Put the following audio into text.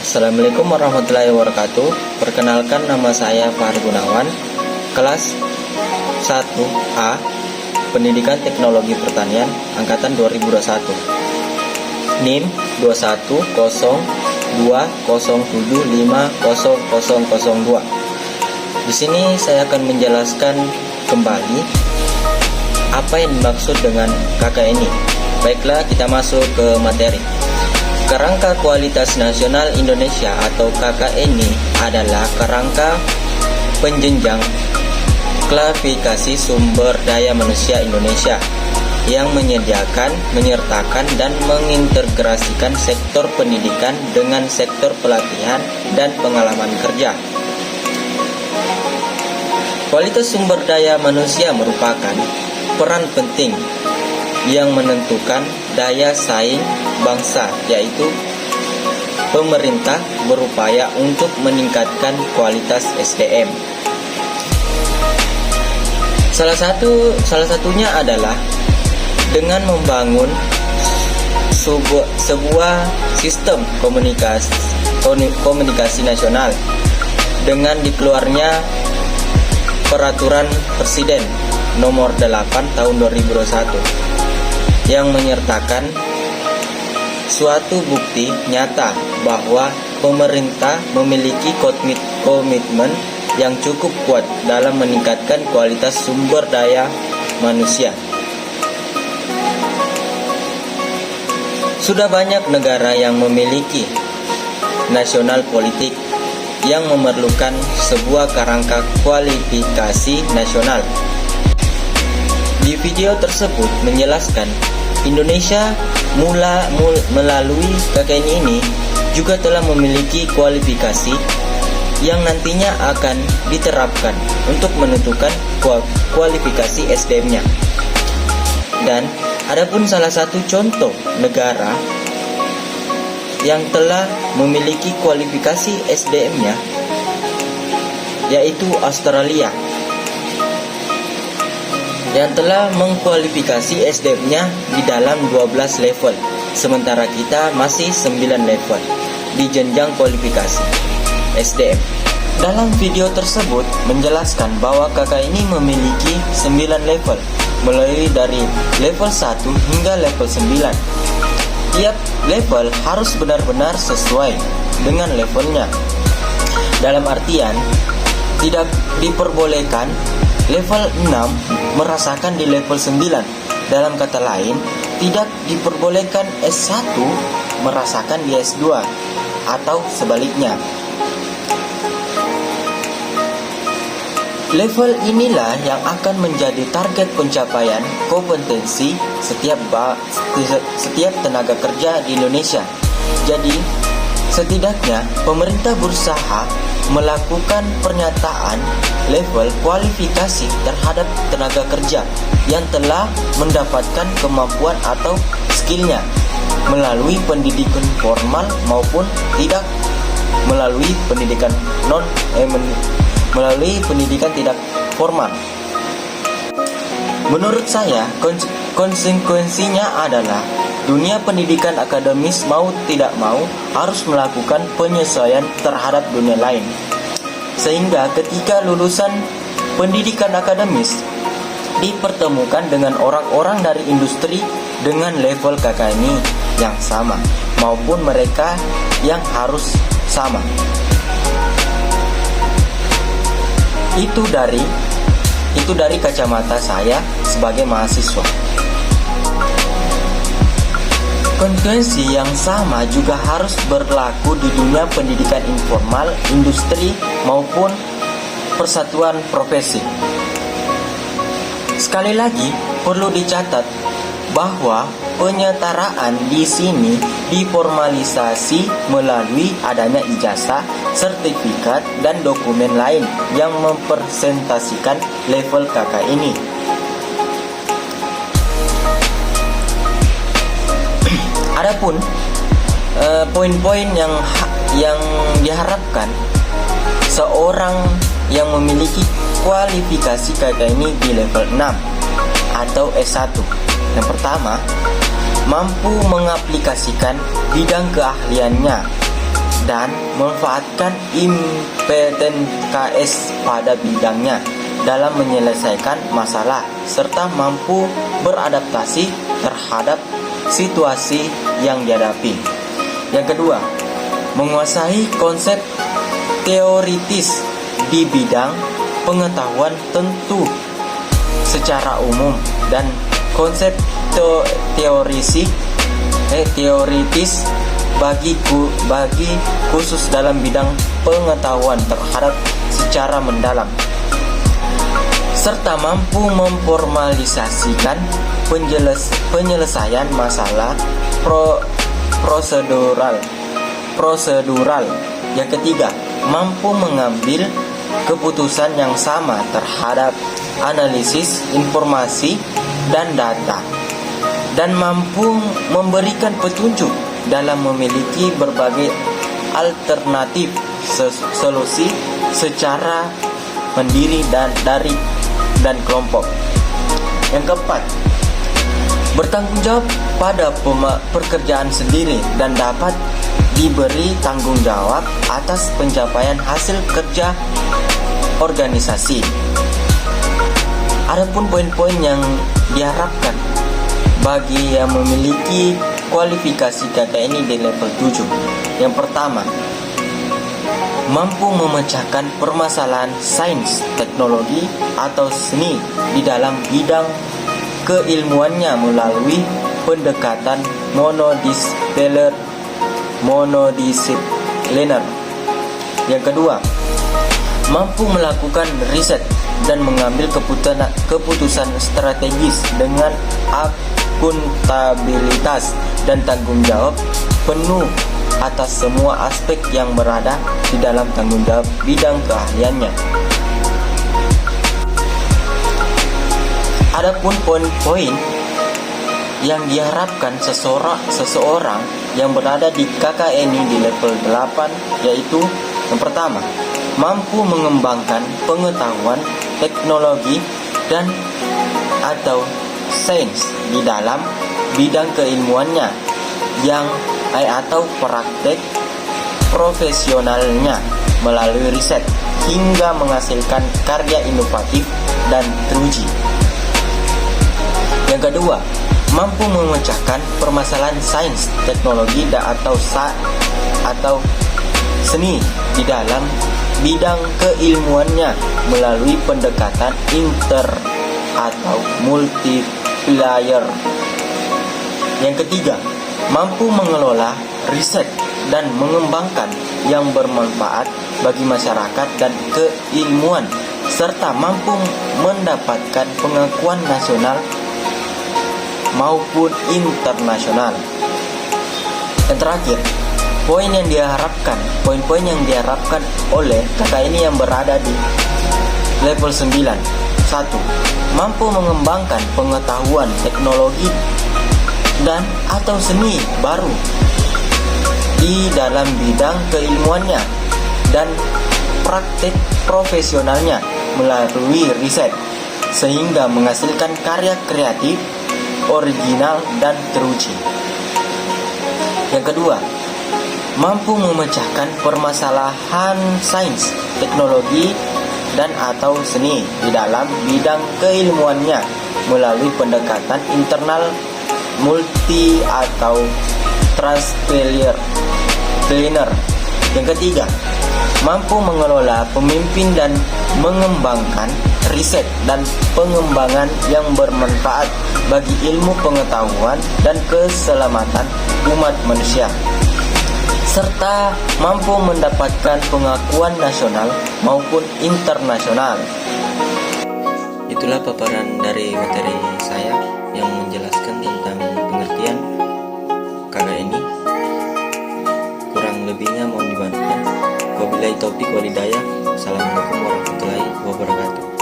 Assalamualaikum warahmatullahi wabarakatuh. Perkenalkan, nama saya Fahri Gunawan, kelas 1A, Pendidikan Teknologi Pertanian, Angkatan 2021. NIM 210207500002. Di sini saya akan menjelaskan kembali apa yang dimaksud dengan KKNI. Baiklah, kita masuk ke materi. Kerangka Kualitas Nasional Indonesia atau KKNI adalah kerangka penjenjang klasifikasi sumber daya manusia Indonesia yang menyediakan, menyertakan, dan mengintegrasikan sektor pendidikan dengan sektor pelatihan dan pengalaman kerja. Kualitas sumber daya manusia merupakan peran penting yang menentukan daya saing bangsa, yaitu pemerintah berupaya untuk meningkatkan kualitas SDM. Salah satunya adalah dengan membangun sebuah sistem komunikasi nasional dengan dikeluarnya Peraturan Presiden Nomor 8 Tahun 2021 yang menyertakan suatu bukti nyata bahwa pemerintah memiliki komitmen yang cukup kuat dalam meningkatkan kualitas sumber daya manusia. Sudah banyak negara yang memiliki nasional politik yang memerlukan sebuah kerangka kualifikasi nasional. Di video tersebut menjelaskan Indonesia melalui KKNI ini juga telah memiliki kualifikasi yang nantinya akan diterapkan untuk menentukan kualifikasi SDM-nya. Dan adapun salah satu contoh negara yang telah memiliki kualifikasi SDM-nya yaitu Australia, yang telah mengkualifikasi SDM-nya di dalam 12 level, sementara kita masih 9 level di jenjang kualifikasi SDM. Dalam video tersebut menjelaskan bahwa KKNI memiliki 9 level, mulai dari level 1 hingga level 9. Tiap level harus benar-benar sesuai dengan levelnya. Dalam artian, tidak diperbolehkan level 6 merasakan di level 9. Dalam kata lain, tidak diperbolehkan S1 merasakan di S2 atau sebaliknya. Level inilah yang akan menjadi target pencapaian kompetensi setiap tenaga kerja di Indonesia. Jadi, setidaknya pemerintah berusaha melakukan pernyataan level kualifikasi terhadap tenaga kerja yang telah mendapatkan kemampuan atau skillnya melalui pendidikan formal maupun tidak melalui pendidikan tidak formal. Menurut saya, konsekuensinya adalah dunia pendidikan akademis mau tidak mau harus melakukan penyesuaian terhadap dunia lain. Sehingga ketika lulusan pendidikan akademis dipertemukan dengan orang-orang dari industri dengan level KKNI yang sama maupun mereka yang harus sama. Itu dari kacamata saya sebagai mahasiswa. Konsekuensi yang sama juga harus berlaku di dunia pendidikan informal, industri, maupun persatuan profesi. Sekali lagi, perlu dicatat bahwa penyetaraan di sini diformalisasi melalui adanya ijazah, sertifikat, dan dokumen lain yang mempresentasikan level KKNI. Adapun poin-poin yang diharapkan seorang yang memiliki kualifikasi KKNI di level 6 atau S1. Yang pertama, mampu mengaplikasikan bidang keahliannya dan memanfaatkan impeten KS pada bidangnya dalam menyelesaikan masalah serta mampu beradaptasi terhadap situasi yang dihadapi. Yang kedua, menguasai konsep teoritis di bidang pengetahuan tentu secara umum dan konsep teoritis bagi khusus dalam bidang pengetahuan terhadap secara mendalam, serta mampu memformalisasikan penyelesaian masalah prosedural. Yang ketiga, mampu mengambil keputusan yang sama terhadap analisis informasi dan data, dan mampu memberikan petunjuk dalam memiliki berbagai alternatif solusi secara mandiri dan kelompok. Yang keempat, bertanggung jawab pada pekerjaan sendiri dan dapat diberi tanggung jawab atas pencapaian hasil kerja organisasi. Adapun poin-poin yang diharapkan bagi yang memiliki kualifikasi KKN di level 7. Yang pertama, mampu memecahkan permasalahan sains, teknologi, atau seni di dalam bidang keilmuannya melalui pendekatan monodisipliner. Yang kedua, mampu melakukan riset dan mengambil keputusan strategis dengan akuntabilitas dan tanggung jawab penuh atas semua aspek yang berada di dalam tanggung jawab bidang keahliannya. Adapun poin-poin yang diharapkan seseorang yang berada di KKNI di level 8 yaitu yang pertama, mampu mengembangkan pengetahuan teknologi dan atau sains di dalam bidang keilmuannya atau praktek profesionalnya melalui riset hingga menghasilkan karya inovatif dan teruji. Yang kedua, mampu memecahkan permasalahan sains, teknologi atau seni di dalam bidang keilmuannya melalui pendekatan atau multiplier. Yang ketiga, mampu mengelola riset dan mengembangkan yang bermanfaat bagi masyarakat dan keilmuan, serta mampu mendapatkan pengakuan nasional maupun internasional. Yang terakhir, poin yang diharapkan oleh KKN yang berada di level 9. 1. Mampu mengembangkan pengetahuan teknologi dan atau seni baru di dalam bidang keilmuannya dan praktik profesionalnya melalui riset sehingga menghasilkan karya kreatif, original dan teruji. Yang kedua, mampu memecahkan permasalahan sains, teknologi dan atau seni di dalam bidang keilmuannya melalui pendekatan internal, multi atau transplayer. Yang ketiga, mampu mengelola, pemimpin dan mengembangkan riset dan pengembangan yang bermanfaat bagi ilmu pengetahuan dan keselamatan umat manusia, serta mampu mendapatkan pengakuan nasional maupun internasional. Itulah paparan dari materi saya yang menjelaskan tentang pengertian KKNI. Kurang lebihnya mohon dimaafkan. Wabillahi taufiq walhidayah. Assalamualaikum warahmatullahi wabarakatuh.